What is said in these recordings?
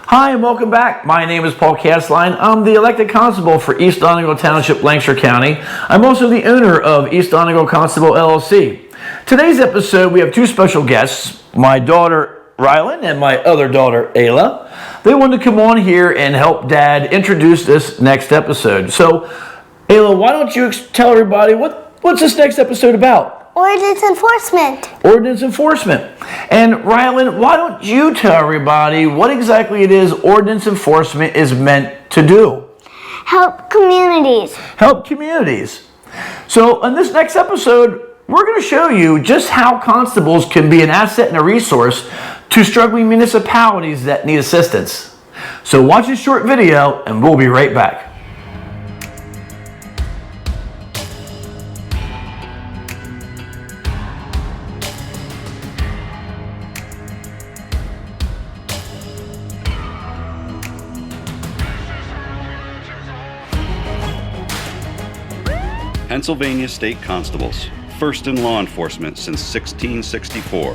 Hi and welcome back. My name is Paul Castline. I'm the elected constable for East Donegal Township, Lancaster County. I'm also the owner of East Donegal Constable LLC. Today's episode, we have two special guests, my daughter Rylan and my other daughter Ayla. They wanted to come on here and help Dad introduce this next episode. So, Ayla, why don't you tell everybody what's this next episode about? Ordinance Enforcement. Ordinance Enforcement. And Rylan, why don't you tell everybody what exactly it is Ordinance Enforcement is meant to do? Help communities. Help communities. So in this next episode, we're going to show you just how constables can be an asset and a resource to struggling municipalities that need assistance. So watch this short video and we'll be right back. Pennsylvania State Constables, first in law enforcement since 1664.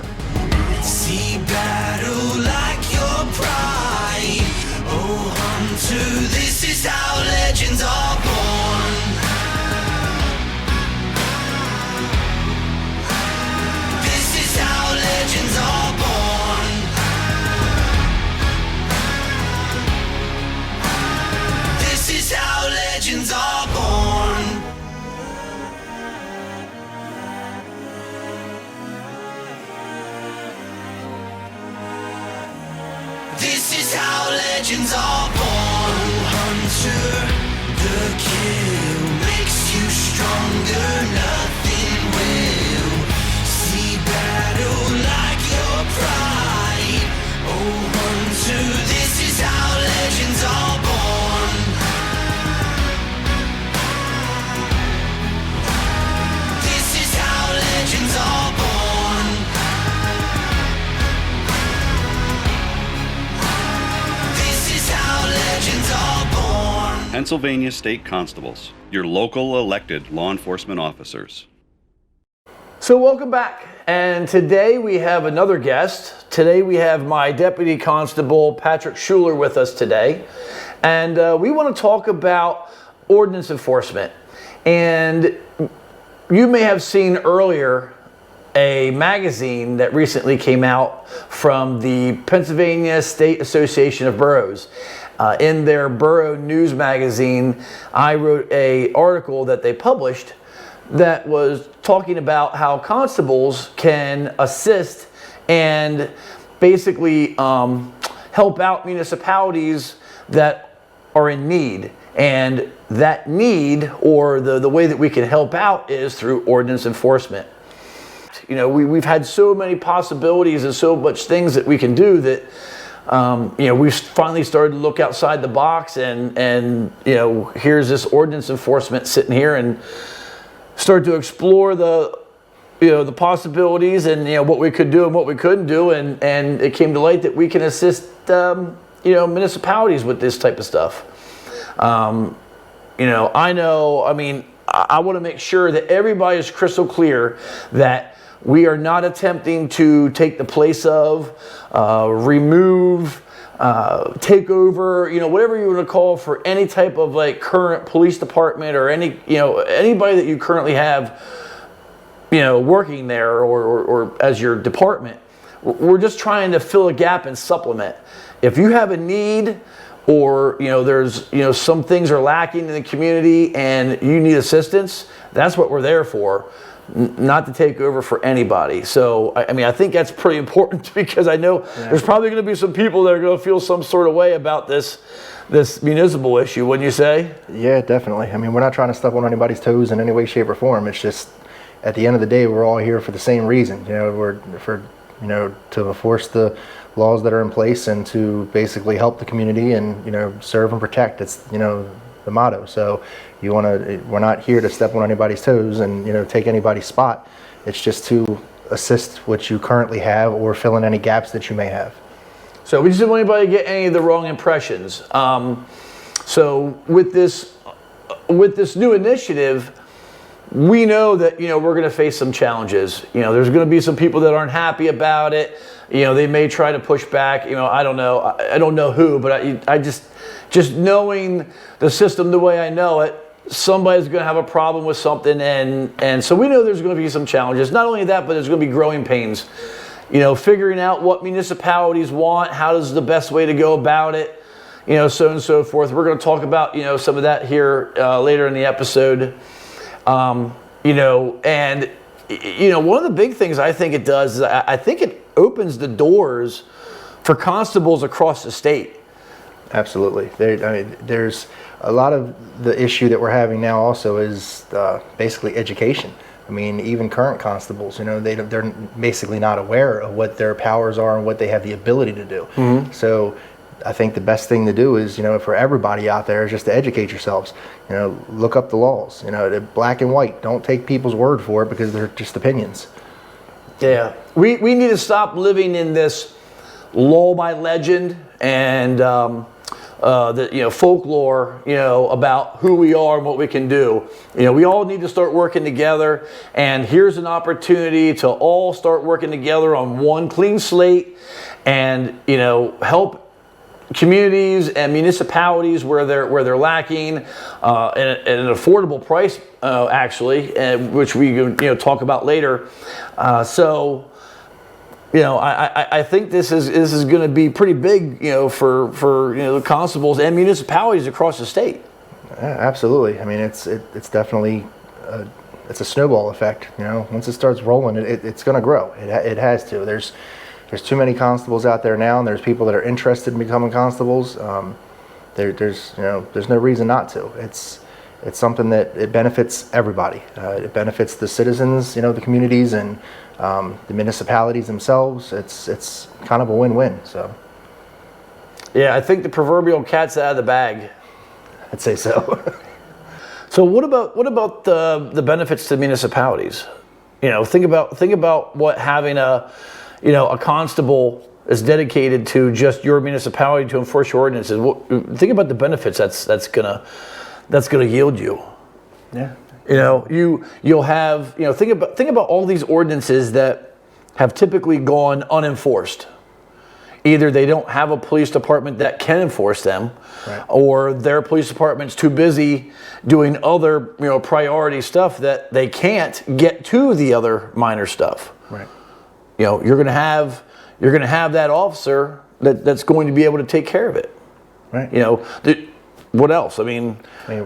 See battle like your pride. Oh, hunter, this is how legends are born. This is how legends are born. This is how legends are born. This is how legends are born. Hunter, the kill makes you stronger, nothing will. See battle like your pride. Oh, hunter, this is how legends are born. This is how legends are born. Pennsylvania State Constables, your local elected law enforcement officers. So welcome back, and today we have another guest. Today we have my Deputy Constable Patrick Schuler with us today, and we want to talk about ordinance enforcement. And you may have seen earlier a magazine that recently came out from the Pennsylvania State Association of Boroughs. In their Borough News magazine, I wrote an article that they published that was talking about how constables can assist and basically help out municipalities that are in need. And that need, or the way that we can help out, is through ordinance enforcement. You know, we've had so many possibilities and so much things that we can do that you know, we've finally started to look outside the box, and you know, here's this ordinance enforcement sitting here, and start to explore the possibilities and what we could do and what we couldn't do, and it came to light that we can assist municipalities with this type of stuff. I want to make sure that everybody is crystal clear that we are not attempting to take the place of, remove, take over, whatever you want to call for any type of like current police department or anybody that you currently have, working there or as your department. We're just trying to fill a gap and supplement. If you have a need, or there's some things are lacking in the community and you need assistance, that's what we're there for. Not to take over for anybody. So, I think that's pretty important, because I know there's probably going to be some people that are going to feel some sort of way about this municipal issue, wouldn't you say? Yeah, definitely. We're not trying to step on anybody's toes in any way, shape, or form. It's just, at the end of the day, we're all here for the same reason. To enforce the laws that are in place and to basically help the community and, serve and protect. It's, the motto. So we're not here to step on anybody's toes and take anybody's spot. It's just to assist what you currently have or fill in any gaps that you may have. So we just didn't want anybody to get any of the wrong impressions. So with this new initiative, we know that, we're going to face some challenges. There's going to be some people that aren't happy about it. They may try to push back. I don't know. I don't know who, but I just knowing the system the way I know it, somebody's going to have a problem with something. And so we know there's going to be some challenges. Not only that, but there's going to be growing pains. Figuring out what municipalities want, how is the best way to go about it, so on and so forth. We're going to talk about, some of that here later in the episode. And one of the big things I think it does is I think it opens the doors for constables across the state. Absolutely. There's a lot of the issue that we're having now also is basically education. I mean, even current constables, they're basically not aware of what their powers are and what they have the ability to do. Mm-hmm. So I think the best thing to do is, for everybody out there is just to educate yourselves. Look up the laws, they're black and white. Don't take people's word for it because they're just opinions. Yeah. We need to stop living in this law by legend and the folklore about who we are and what we can do. We all need to start working together, and here's an opportunity to all start working together on one clean slate and help communities and municipalities where they're lacking at an affordable price, actually, which we talk about later. I think this is going to be pretty big, for the constables and municipalities across the state. Yeah, absolutely. I mean, it's definitely it's a snowball effect. Once it starts rolling, it's going to grow. It has to. There's too many constables out there now, and there's people that are interested in becoming constables. There's no reason not to. It's something that it benefits everybody. It benefits the citizens, the communities, and the municipalities themselves. It's kind of a win-win. So, yeah, I think the proverbial cat's out of the bag. I'd say so. So what about the benefits to municipalities? Think about what having a constable is dedicated to just your municipality to enforce your ordinances. Think about the benefits that's gonna yield you. Yeah. You'll have, think about all these ordinances that have typically gone unenforced. Either they don't have a police department that can enforce them, right, or their police department's too busy doing other, priority stuff that they can't get to the other minor stuff. Right. You're gonna have that officer that's going to be able to take care of it. Right. What else? I mean,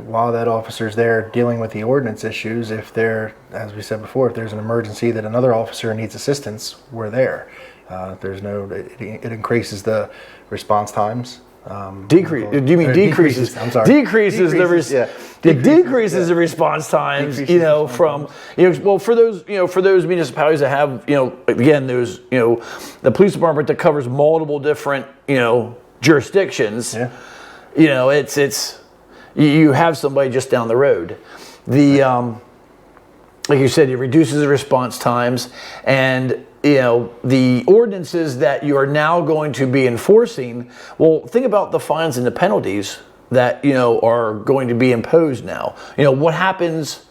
while that officer's there dealing with the ordinance issues, if as we said before, if there's an emergency that another officer needs assistance, we're there. It increases the response times. Decreases? I'm sorry. Decreases the response times. For those municipalities that have again those the police department that covers multiple different jurisdictions. Yeah. It's you have somebody just down the road. Like you said, it reduces the response times, and the ordinances that you are now going to be enforcing. Well, think about the fines and the penalties that are going to be imposed now. What happens?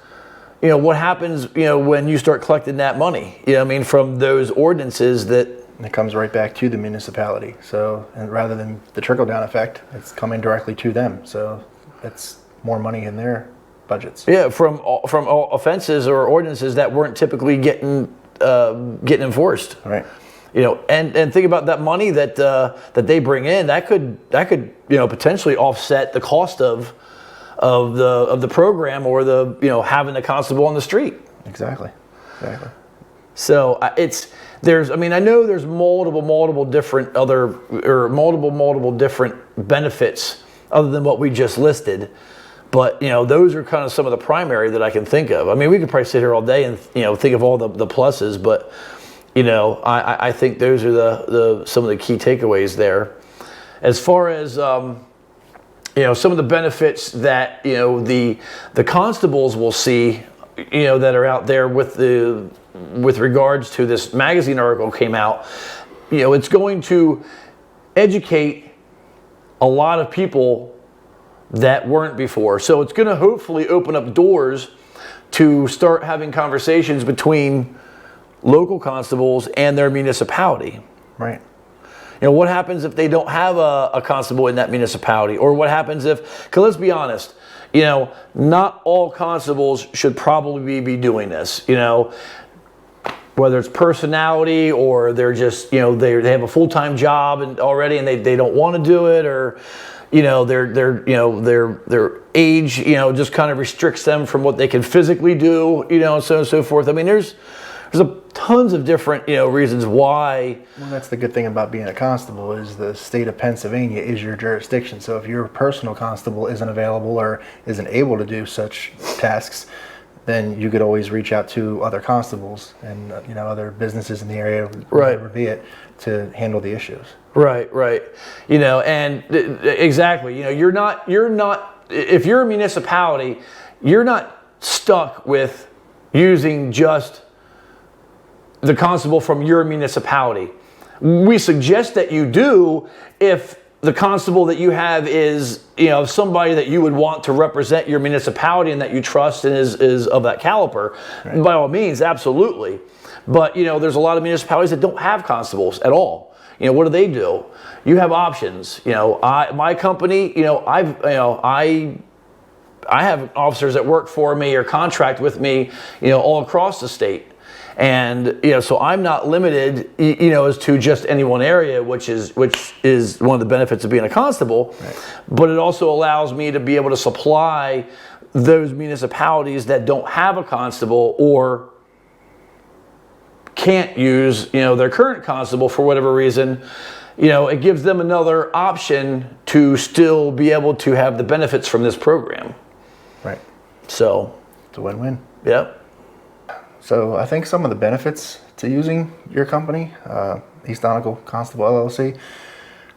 What happens? When you start collecting that money? From those ordinances that. It comes right back to the municipality. So, and rather than the trickle-down effect, it's coming directly to them. So, that's more money in their budgets. Yeah, from offenses or ordinances that weren't typically getting enforced. Right. And think about that money that they bring in. That could potentially offset the cost of the program or having the constable on the street. Exactly. So I know there's multiple different benefits other than what we just listed, but those are kind of some of the primary that I can think of. I mean, we could probably sit here all day and think of all the pluses, but I think those are some of the key takeaways there. As far as some of the benefits that the constables will see that are out there with regards to this magazine article came out, it's going to educate a lot of people that weren't before. So it's going to hopefully open up doors to start having conversations between local constables and their municipality. Right. You know, what happens if they don't have a constable in that municipality? Or what happens if, because let's be honest, you know, not all constables should probably be doing this, you know, whether it's personality or they're just, you know, they have a full-time job and already and they don't want to do it, or, you know, their age, you know, just kind of restricts them from what they can physically do, you know, and so on and so forth. I mean, there's tons of different, you know, reasons why. Well, that's the good thing about being a constable is the state of Pennsylvania is your jurisdiction. So if your personal constable isn't available or isn't able to do such tasks, then you could always reach out to other constables and you know, other businesses in the area, whatever be it, to handle the issues. Right. You know, and exactly. You know, you're not. If you're a municipality, you're not stuck with using just the constable from your municipality. We suggest that you do if the constable that you have is, you know, somebody that you would want to represent your municipality and that you trust and is of that caliber. Right. By all means, absolutely. But, you know, there's a lot of municipalities that don't have constables at all. You know, what do? You have options. You know, my company, you know, I have officers that work for me or contract with me, you know, all across the state. And, you know, so I'm not limited, you know, as to just any one area, which is one of the benefits of being a constable. Right. But it also allows me to be able to supply those municipalities that don't have a constable or can't use, you know, their current constable for whatever reason. You know, it gives them another option to still be able to have the benefits from this program. Right. So it's a win-win. Yep. So I think some of the benefits to using your company, East Donegal Constable LLC,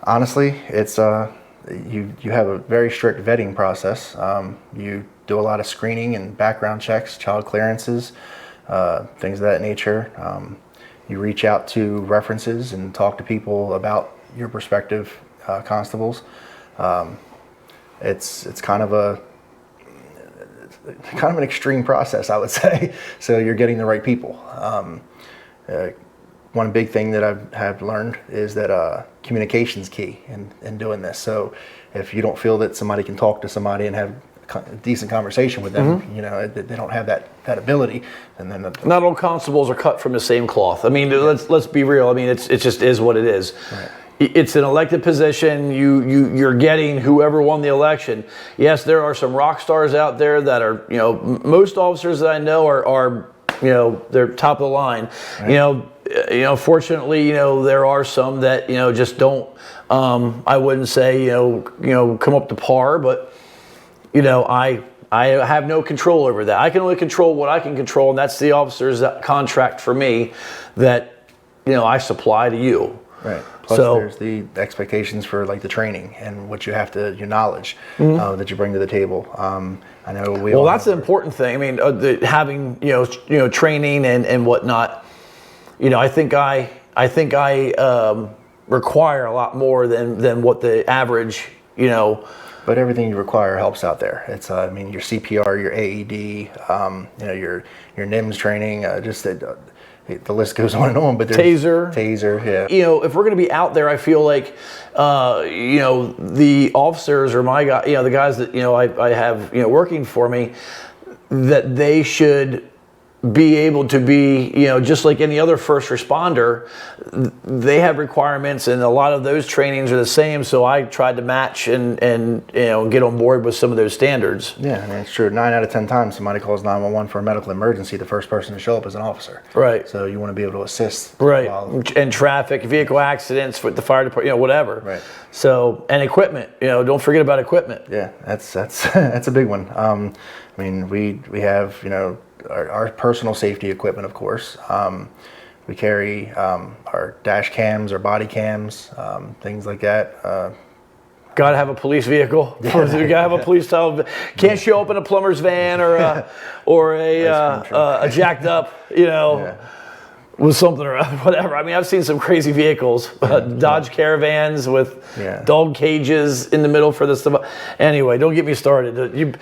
honestly, it's you have a very strict vetting process. You do a lot of screening and background checks, child clearances, things of that nature. You reach out to references and talk to people about your prospective constables. It's kind of an extreme process, I would say. So you're getting the right people. One big thing that I have learned is that communication's key in doing this. So if you don't feel that somebody can talk to somebody and have a decent conversation with them, you know, they don't have that ability, and then not all constables are cut from the same cloth. I mean, let's be real. I mean, it just is what it is. Right. It's an elected position. You're getting whoever won the election. Yes, there are some rock stars out there that are, you know, most officers that I know are you know, they're top of the line. Right. You know, fortunately, you know, there are some that, you know, just don't. I wouldn't say, you know, come up to par, but you know, I have no control over that. I can only control what I can control, and that's the officers that contract for me that, you know, I supply to you. Right. Plus, there's the expectations for like the training and what you have to, your knowledge that you bring to the table. I know that's the important thing. I mean, having you know training and whatnot. You know, I think I require a lot more than what the average, you know. But everything you require helps out there. It's I mean, your CPR, your AED, you know, your NIMS training, the list goes on and on, but there's taser, yeah. You know, if we're going to be out there, I feel like, you know, the officers or my guy, you know, the guys that, you know, I have, you know, working for me, that they should be able to be, you know, just like any other first responder, they have requirements, and a lot of those trainings are the same. So I tried to match and you know, get on board with some of those standards. Yeah, I mean, it's true. 9 out of 10 times somebody calls 911 for a medical emergency, the first person to show up is an officer. Right. So you want to be able to assist. Right. And traffic, vehicle accidents with the fire department, you know, whatever. Right. So, and equipment, you know, don't forget about equipment. Yeah, that's that's a big one. I mean, we have, you know, our personal safety equipment, of course. We carry our dash cams, our body cams, things like that. Got to have a police vehicle. You got to have a police style. Can't show up in a plumber's van or a jacked up, you know. with something or whatever. I mean, I've seen some crazy vehicles, Dodge Caravans with dog cages in the middle for this stuff. Anyway, don't get me started.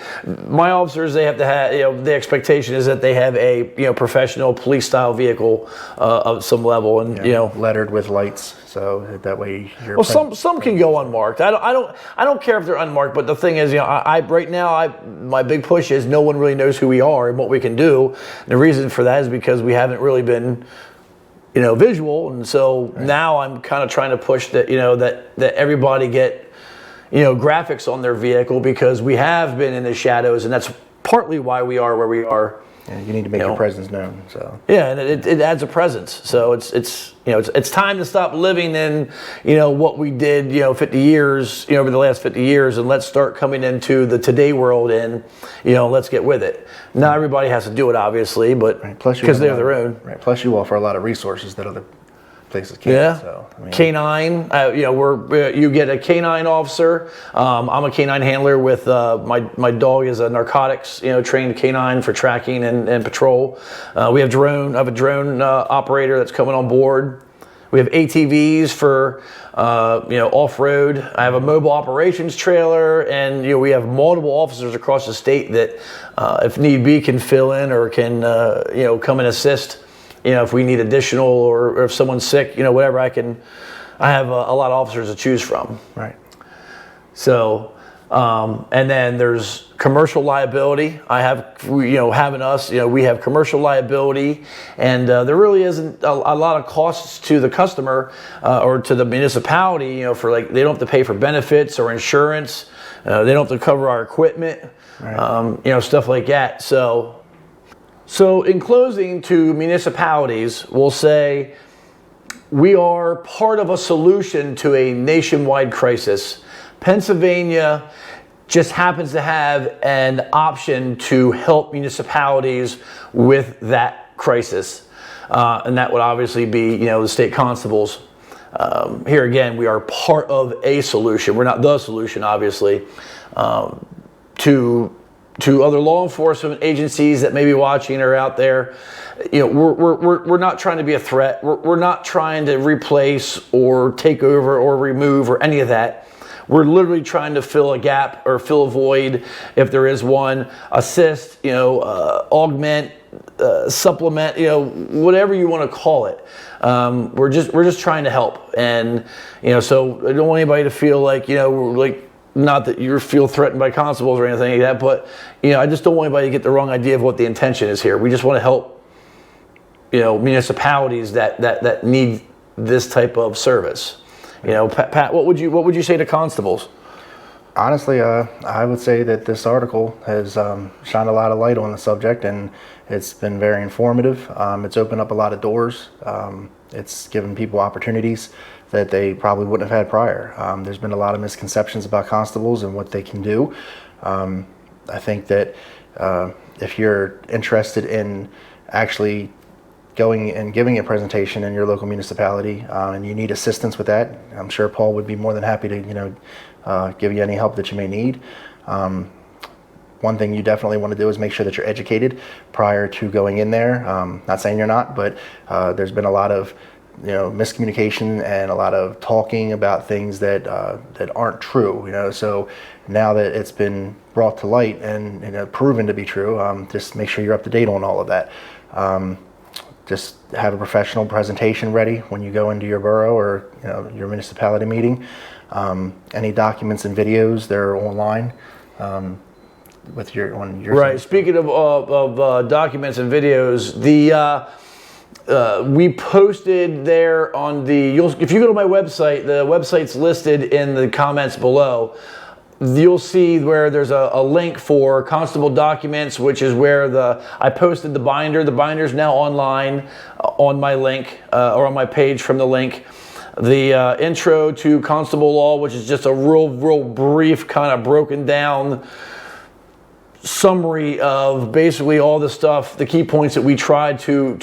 My officers, they have to have, the expectation is that they have a, professional police style vehicle of some level, and lettered with lights, so that way you're. Well, some can go unmarked. I don't care if they're unmarked, but the thing is, right now, my big push is no one really knows who we are and what we can do. And the reason for that is because we haven't really been visual, and so now I'm kind of trying to push that that everybody get graphics on their vehicle, because we have been in the shadows, and that's partly why we are where we are. Yeah, you need to make your presence known. So and it adds a presence. So it's time to stop living in what we did 50 years over the last 50 years, and let's start coming into the today world, and let's get with it. Not everybody has to do it, obviously, but because they're their own. Right. Plus, you offer a lot of resources that other places can't. Yeah. So, Canine, you get a canine officer. I'm a canine handler with my dog is a narcotics trained canine for tracking and patrol. We have I have a drone operator that's coming on board. We have ATVs for off-road. I have a mobile operations trailer, and we have multiple officers across the state that, if need be, can fill in or can come and assist. If we need additional, or if someone's sick, whatever, I have a lot of officers to choose from. Right. So, and then there's commercial liability. I have, having us, we have commercial liability, and there really isn't a lot of costs to the customer or to the municipality, for they don't have to pay for benefits or insurance. They don't have to cover our equipment, stuff like that. So in closing, to municipalities, we'll say we are part of a solution to a nationwide crisis. Pennsylvania just happens to have an option to help municipalities with that crisis. And that would obviously be, the state constables. Here again, we are part of a solution. We're not the solution, obviously, to other law enforcement agencies that may be watching or out there. We're not trying to be a threat. We're not trying to replace or take over or remove or any of that. We're literally trying to fill a gap or fill a void if there is one, assist, augment, supplement, whatever you want to call it. We're just trying to help. And, so I don't want anybody to feel like, not that you feel threatened by constables or anything like that, but I just don't want anybody to get the wrong idea of what the intention is here. We just want to help municipalities that need this type of service. Pat, what would you say to constables? Honestly, I would say that this article has shined a lot of light on the subject, and it's been very informative. It's opened up a lot of doors. It's given people opportunities that they probably wouldn't have had prior. There's been a lot of misconceptions about constables and what they can do. I think that if you're interested in actually going and giving a presentation in your local municipality, and you need assistance with that, I'm sure Paul would be more than happy to give you any help that you may need. One thing you definitely want to do is make sure that you're educated prior to going in there. Not saying you're not, but there's been a lot of miscommunication and a lot of talking about things that aren't true. So now that it's been brought to light and proven to be true, just make sure you're up to date on all of that. Just have a professional presentation ready when you go into your borough or your municipality meeting. Any documents and videos, they're online. With your right. Speaking of documents and videos, we posted there on if you go to my website, the website's listed in the comments below. You'll see where there's a link for constable documents, which is where I posted the binder. The binder's now online on my link or on my page from the link. The intro to constable law, which is just a real brief kind of broken down summary of basically all the stuff, the key points that we tried to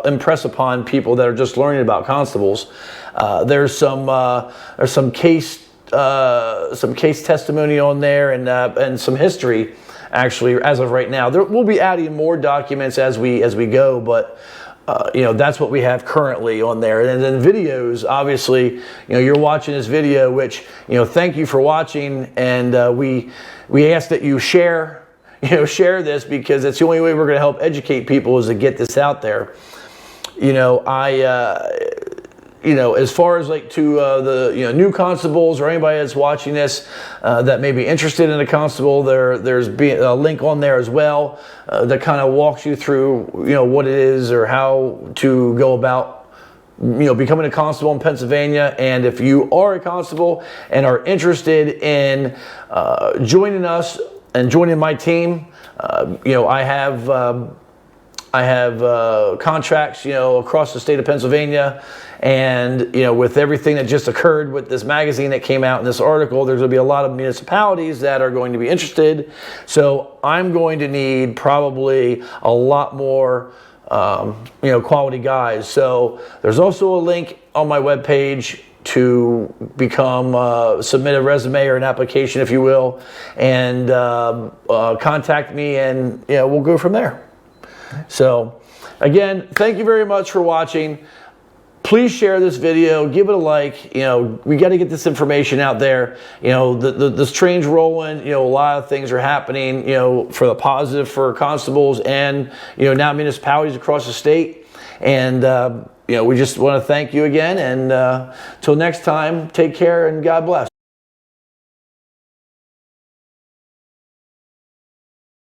impress upon people that are just learning about constables. There's some case testimony on there and some history actually as of right now. We'll be adding more documents as we go, but that's what we have currently on there. And then videos, obviously, you're watching this video, which, thank you for watching. And we ask that you share this, because that's the only way we're going to help educate people, is to get this out there. As far as like to the new constables or anybody that's watching this that may be interested in a constable, there's a link on there as well that kind of walks you through what it is or how to go about becoming a constable in Pennsylvania. And if you are a constable and are interested in joining us and joining my team, I have contracts, across the state of Pennsylvania, and with everything that just occurred with this magazine that came out in this article, there's going to be a lot of municipalities that are going to be interested. So I'm going to need probably a lot more, quality guys. So there's also a link on my webpage to submit a resume or an application, if you will, and contact me, and we'll go from there. So again, thank you very much for watching. Please share this video, give it a like. We got to get this information out there. This train's rolling. A lot of things are happening, for the positive for constables and, now municipalities across the state. And, we just want to thank you again. And till next time, take care and God bless.